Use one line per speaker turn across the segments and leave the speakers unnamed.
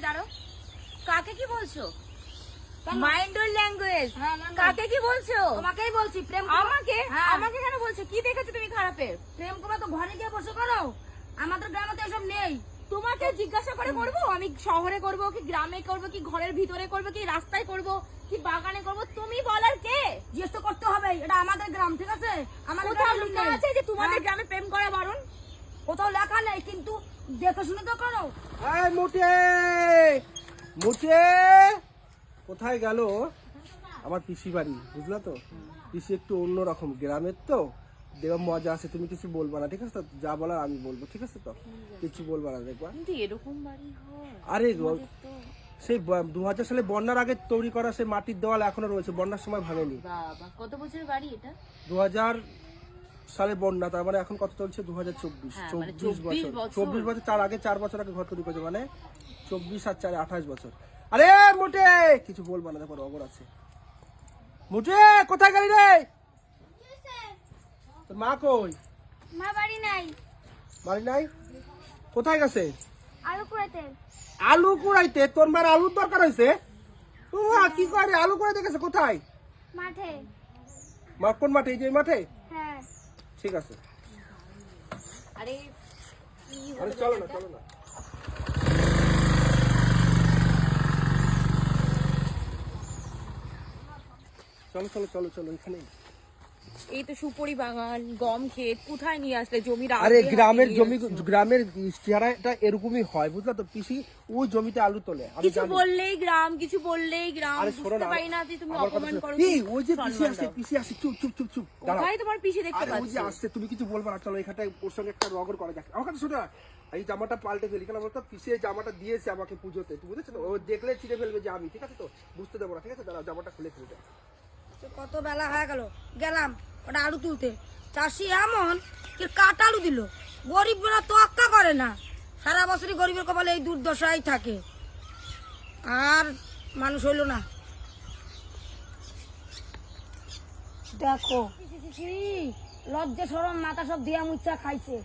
তুমি দাঁড়ো। কাকে কি বলছো? মাইন্ড ওর ল্যাঙ্গুয়েজ। কাকে কি বলছো?
তোমাকেই বলছি প্রেম।
আমাকে? আমাকে কেন বলছো? কি দেখেছো তুমি খারাপের?
প্রেম করবে তো ঘরে গিয়ে বসে করো, আমাদের গ্রামে তো এসব নেই।
তোমাকে জিজ্ঞাসা করে করবো আমি শহরে করবো কি গ্রামে করবো কি ঘরের ভিতরে করবো কি রাস্তায় করবো কি বাগানে করবো? তুমি বলার কে?
জিজ্ঞেস তো করতে হবে, এটা আমাদের গ্রাম, ঠিক আছে? আমাদের
কোথাও
গ্রামে
লেখা
নেই।
আছে যে তোমাদের গ্রামে প্রেম করা বারণ?
কোথাও লেখা নেই, কিন্তু দেখে শুনে তো করো।
এই মুটে মুটে কোথায় গেল? আমার পিসি বাড়ি, বুঝলা তো? পিসি একটু অন্যরকম গ্রামের তো, দেখো মজা আছে। তুমি কিছু বলবা না, ঠিক আছে তো? যা বলার আমি বলবো, ঠিক আছে তো? কিছু বলবা না, দেখবা।
কিন্তু এরকম বাড়ি হয়?
আরে সেই 2000 সালে বন্যার আগে তৈরি করা সেই মাটির দেওয়াল এখনো রয়েছে, বন্যার সময় ভাঙেনি।
বাবা, কত বছরের বাড়ি এটা?
2000 সালে বন্যা, তার মানে এখন কত চলছে? 2024।
হ্যাঁ,
24
24
বছর।
বছর।
24 বছর, তার আগে 4 বছর আগে ঘর তৈরি করেছে, মানে 24 আর 4 28 বছর। আরে মোটে কিছু বলবা না, দেখো অগর আছে। মোটে কোথায় গেলি রে? তোর মা কই?
মা বাড়ি নাই।
বাড়ি নাই? কোথায় গেছে?
আলু কুড়াইতে।
আলু কুড়াইতে? তোর মার আলুর দরকার হয়েছে? ও কি করে আলু কুড়াইতে গেছে? কোথায়?
মাঠে।
মা কোন মাঠে? এই যে এই মাঠে?
হ্যাঁ।
ঠিক আছে।
আরে কি
আরে চলো না, চলো না। চলো চলো চলো চলো, এখানে।
এই তো সুপরি বাগান, গম ক্ষেত, কোথায় নিয়ে আসলে জমি?
আরে গ্রামের জমি, গ্রামের চেহারাটা এরকমই হয়, বুঝলা তো? পিসি ওই জমিতে আলু তোলে, আমি
কিছু
জানি।
বললেই গ্রাম, কিছু বললেই গ্রাম।
আরে শোনো
বুঝতে
না,
পারি না যে তুমি
আমার কথা
অপমান
শোনো।
করো।
এই ওই যে পিসি আসছে, পিসি আসছে, চুপ চুপ চুপ চুপ দাঁড়াও।
কোথায় তোমার পিসি দেখতে
আরে ওই
পাচ্ছি?
যে আসছে, তুমি কিছু বলবা না, চলো এখানটায় ওর সঙ্গে একটা রগর করা যাক। আমার কথা শোনো না, এই জামাটা পাল্টে ফেলি কেন বলতো? পিসি এই জামাটা দিয়েছে আমাকে পুজোতে, তুমি বুঝেছো তো? ও দেখলে চিনে ফেলবে যে আমি, ঠিক আছে তো? বুঝতে দেবো না, ঠিক আছে? দাঁড়াও, জামাটা খুলে ফেলবে।
কত বেলা হয়ে গেল, গেলাম ওটা আলু তুলতে। চাষি এমন কি কাঠ আলু দিল, গরিবরা তোয়াক্কা করে না। সারা বছরই গরিবের কপালে এই দুর্দশাই থাকে, আর মানুষ হইল না। দেখো লজ্জা সরম মাথা সব দিয়া মুচ্ছা খাইছে।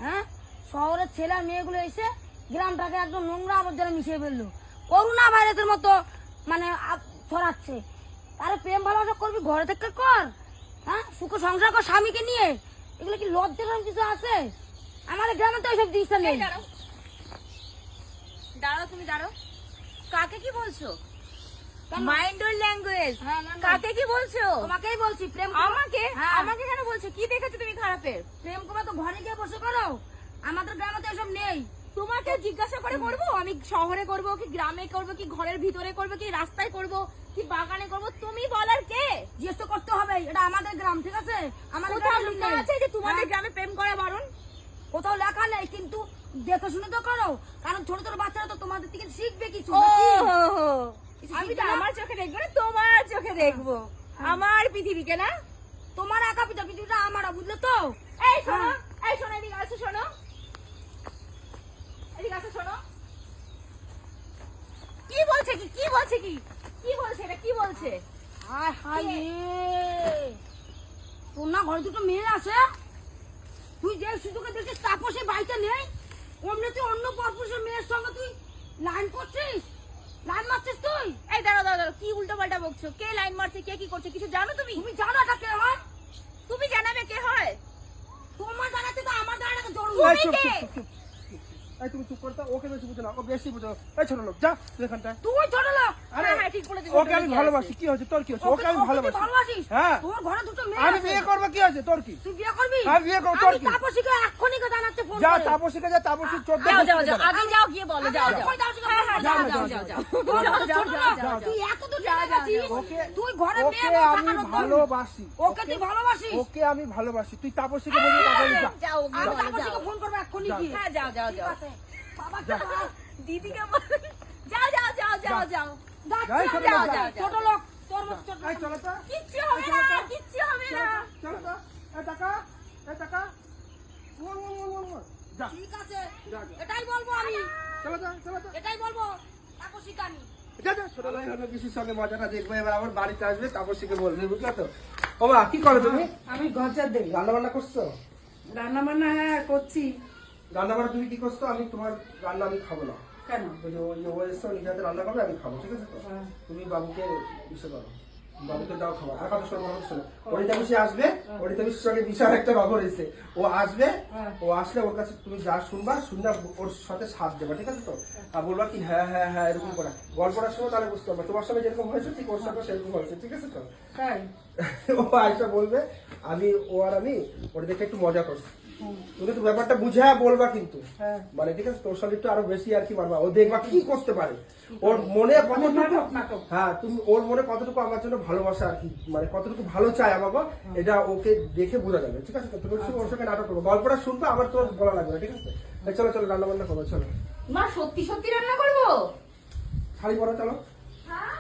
হ্যাঁ, শহরের ছেলে মেয়েগুলো এসে গ্রামটাকে একদম নোংরা আবর্জনা মিশিয়ে ফেললো, করোনা ভাইরাসের মতো মানে ছড়াচ্ছে। আরে প্রেম ভালোবাসা করবি ঘরে থেকে কর, হ্যাঁ, সুখ সংসার কর স্বামীকে নিয়ে। এগুলো কি লজ্জা সরম কিছু আছে? আমাদের গ্রামে তো এইসব জিনিসটা নেই।
দাঁড়াও দাঁড়াও, তুমি দাঁড়াও। কাকে কি বলছো? মাইন্ড ওর ল্যাঙ্গুয়েজ। কাকে কি বলছো?
তোমাকেই বলছি প্রেম।
আমাকে?
হ্যাঁ।
আমাকে কেন বলছো? কি দেখেছো তুমি খারাপের?
প্রেম করবে তো ঘরে গিয়ে বসে করো, আমাদের গ্রামে তো এসব নেই।
তোমাকে জিজ্ঞাসা করে করবো আমি শহরে করবো কি গ্রামে করবো কি ঘরের ভিতরে করবো কি রাস্তায় করবো কি বাগানে করবো? তুমি বলার কে?
জিজ্ঞেস তো করতে হবে, এটা আমাদের গ্রাম, ঠিক আছে? আমাদের
কোথাও
গ্রামে
লেখা
নেই।
আছে যে তোমাদের
হ্যাঁ,
গ্রামে প্রেম করা বারণ?
কোথাও লেখা নেই, কিন্তু দেখে শুনে তো করো, কারণ ছোট ছোট বাচ্চারা তো তোমাদের থেকে শিখবে কিছু।
ও
নাকি?
আমি তো আমার চোখে দেখবো না, তোমার চোখে দেখবো। আমার পৃথিবীকে না,
তোমার একা পিঠা, পৃথিবীটা আমারও, বুঝলে তো?
এই শোনো, এই শোনো, এদিকে আসো, শোনো, এদিকে আসো, শোনো। কি বলছে কি? কি বলছে কি? কি বলছে এটা? কি বলছে?
হায় হায় রে, তোর না ঘরে দুটো মেয়ে আছে, তুই যে সুযোগে দেখছিস তাপসে বাড়িতে নেই, অমনি তুই অন্য পরপুরুষের মেয়ের সঙ্গে তুই লাইন করছিস, লাইন মারছিস তুই।
এই দাঁড়াও দাঁড়াও দাঁড়াও, কি উল্টো পাল্টা বকছো? কে লাইন মারছে, কে কি করছে কিছু জানো তুমি?
তুমি জানো এটা কে হয়?
তুমি জানাবে কে হয়?
তোমার জানাতে তো আমার জানাতে জরুরি।
এই
তুমি
চুপ,
কে?
চুপ, চুপ, চুপ। এই তুমি চুপ করতে, ওকে বেশি বুঝো না, ও বেশি বুঝো। এই ছোট লোক, যা তুই এখানটায়।
তুই ছোট লোক,
আরে
হ্যাঁ, ঠিক বলেছিস,
ওকে আমি ভালোবাসি, কি হয়েছে তোর? কি হয়েছে? ওকে আমি ভালোবাসি।
ভালোবাসিস?
হ্যাঁ,
তোর ঘরে দুটো মেয়ে
আমি
আছে,
বিয়ে করবো, কি হয়েছে তোর? কি
তুই বিয়ে করবি?
আমি বিয়ে করবো, তোর
আমি
কি?
তাপসীকে এক্ষুনি জানাতে ফোন
যা
করে।
তাপসীকে, যা তাপসী 14
যাও যাও
বছর
যাও,
জানা।
আগে যাও, গিয়ে বলো, যাও যাও।
এক্ষুনি তাপসীকে
হ্যাঁ হ্যাঁ,
ফোন
যাও
করে।
যাও যাও যাও যাও যাও যাও যাও।
তুই এত দূর
যাও,
চলে
যাও,
গেছিস,
যাও।
ওকে,
তুই ঘরে
ওকে
মেয়ে বউ
আমি
টাকা রোজগার
ভালোবাসি।
ওকে তুই ভালোবাসিস?
ওকে আমি ভালোবাসি। তুই তাপসীকে বলবি টাকা যা।
যাও, গিয়ে
আমি
বলো,
তাপসীকে
যাও।
ফোন করবো এক্ষুনি
যাও।
গিয়ে।
হ্যাঁ, যাও যাও
ঠিক
যাও।
আছে। বাবা
যা।
দিদিকে বলো, যাও যাও যাও যাও যাও।
যাই ছোট
যাও,
লোক,
যাও,
যা।
যাও।
ছোট লোক, তোর মতো ছোট
এই চলো তো,
কিচ্ছু হবে না, কিচ্ছু হবে না।
চলো তো। এই টাকা, এই টাকা। ওর, ওর, ওর, ওর, ওর। যা,
ঠিক আছে,
যা, যা।
এটাই বলবো আমি,
চলো তো, চলো তো।
এটাই বলবো তাপসীকে আমি।
যা, যা, ছোট ভাই হলো পিসির সঙ্গে মজাটা দেখবো, এবার আমার বাড়িতে আসবে, তাপসীকে বলবে, বুঝলে তো? ও মা, কি করো তুমি?
আমি ঘর ঝাড় দেই।
রান্না বান্না করছো?
রান্না বান্না হ্যাঁ করছি।
রান্না বান্না তুমি কি করছো? আমি তোমার রান্না আমি খাবো না।
কেন?
ওই যে ওই যে ও এসে নিজে হাতে রান্না করবে, আমি খাবো, ঠিক আছে তো?
হ্যাঁ।
তুমি বাবুকে ইসে করো, বাবুকে দাও খাবার। আর কথা শোনো, কথা শোনো, অনিতা মিশি আসবে, অনিতা মিশির সঙ্গে বিশাল একটা ব্যাপার হয়েছে। ও আসবে,
হ্যাঁ।
ও আসলে ওর কাছে তুমি যা শুনবা, শুনবা ওর সাথে সাথ দেবা, ঠিক আছে তো? আর বলবা কি হ্যাঁ হ্যাঁ হ্যাঁ এরকম করা, গল্পটার সময় তাহলে বুঝতে পারবে তোমার সঙ্গে যেরকম হয়েছে ঠিক ওর সঙ্গে সেরকম হয়েছে, ঠিক আছে তো?
তাই?
ও আয়সা বলবে ও আর আমি ওর দেখে একটু মজা করছি,
হুম।
তুমি তো ব্যাপারটা বুঝে বলবা কিন্তু,
হ্যাঁ।
মানে ঠিক আছে, তোর সঙ্গে একটু আরো বেশি আর কি মারবা, ও দেখবা কি করতে পারে, ওর মনে কতটুকু,
নাটক, নাটক।
হ্যাঁ তুমি ওর মনে কতটুকু আমার জন্য ভালোবাসা আর কি, মানে কতটুকু ভালো চায় আমাকে, এটা ওকে দেখে বোঝা যাবে, ঠিক আছে তো? তুমি একটু ওর সঙ্গে নাটক করবো, গল্পটা শুনবো, আবার তোমার বলা লাগবে না, ঠিক আছে? এই চলো চলো রান্না বান্না করবো, চলো
মা সত্যি সত্যি রান্না করবো?
শাড়ি পরো, চলো।
হ্যাঁ